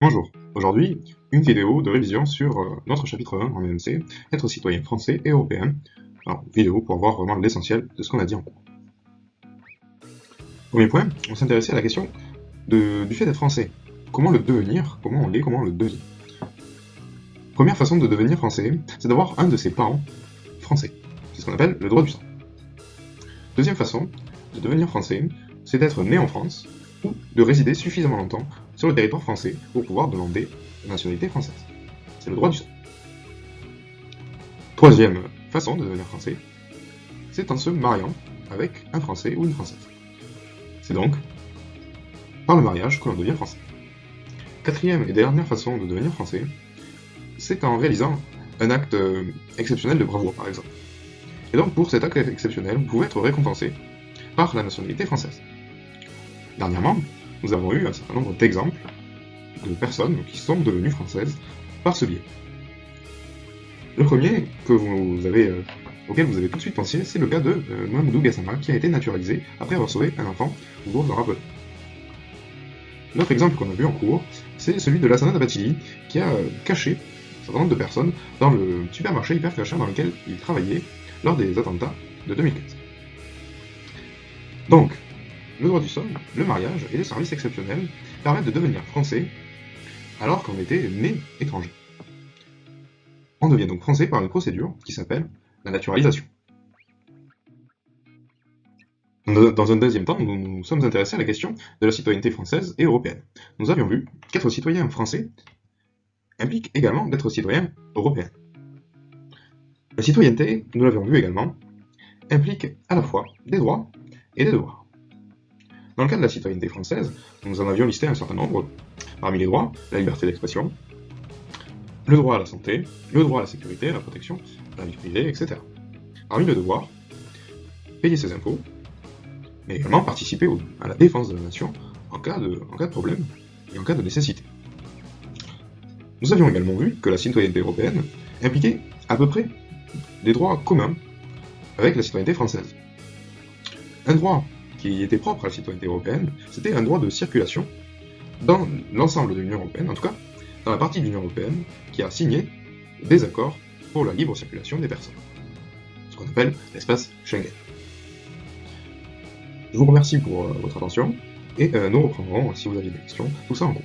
Bonjour, aujourd'hui, une vidéo de révision sur notre chapitre 1 en EMC, être citoyen français et européen. Alors, vidéo pour voir vraiment l'essentiel de ce qu'on a dit en cours. Premier point, on s'intéressait à la question du fait d'être français. Comment le devenir, comment on l'est, comment on le devient. Première façon de devenir français, c'est d'avoir un de ses parents français. C'est ce qu'on appelle le droit du sang. Deuxième façon de devenir français, c'est d'être né en France ou de résider suffisamment longtemps sur le territoire français pour pouvoir demander la nationalité française. C'est le droit du sol. Troisième façon de devenir français, c'est en se mariant avec un Français ou une Française. C'est donc par le mariage que l'on devient français. Quatrième et dernière façon de devenir français, c'est en réalisant un acte exceptionnel de bravoure, par exemple. Et donc pour cet acte exceptionnel, vous pouvez être récompensé par la nationalité française. Dernièrement, nous avons eu un certain nombre d'exemples de personnes qui sont devenues françaises par ce biais. Le premier auquel vous avez tout de suite pensé, c'est le cas de Mamoudou Gassama, qui a été naturalisé après avoir sauvé un enfant, vous vous en rappelez. L'autre exemple qu'on a vu en cours, c'est celui de Lassana Dabatili, qui a caché un certain nombre de personnes dans le supermarché Hyper Cacher dans lequel il travaillait lors des attentats de 2015. Donc, le droit du sol, le mariage et les services exceptionnels permettent de devenir français alors qu'on était né étranger. On devient donc français par une procédure qui s'appelle la naturalisation. Dans un deuxième temps, nous nous sommes intéressés à la question de la citoyenneté française et européenne. Nous avions vu qu'être citoyen français implique également d'être citoyen européen. La citoyenneté, nous l'avions vu également, implique à la fois des droits et des devoirs. Dans le cas de la citoyenneté française, nous en avions listé un certain nombre. Parmi les droits, la liberté d'expression, le droit à la santé, le droit à la sécurité, à la protection, à la vie privée, etc. Parmi les devoirs, payer ses impôts, mais également participer à la défense de la nation en cas de problème et en cas de nécessité. Nous avions également vu que la citoyenneté européenne impliquait à peu près des droits communs avec la citoyenneté française. Un droit qui était propre à la citoyenneté européenne, c'était un droit de circulation dans l'ensemble de l'Union européenne, en tout cas dans la partie de l'Union européenne qui a signé des accords pour la libre circulation des personnes, ce qu'on appelle l'espace Schengen. Je vous remercie pour votre attention et nous reprendrons, si vous avez des questions, tout ça en cours.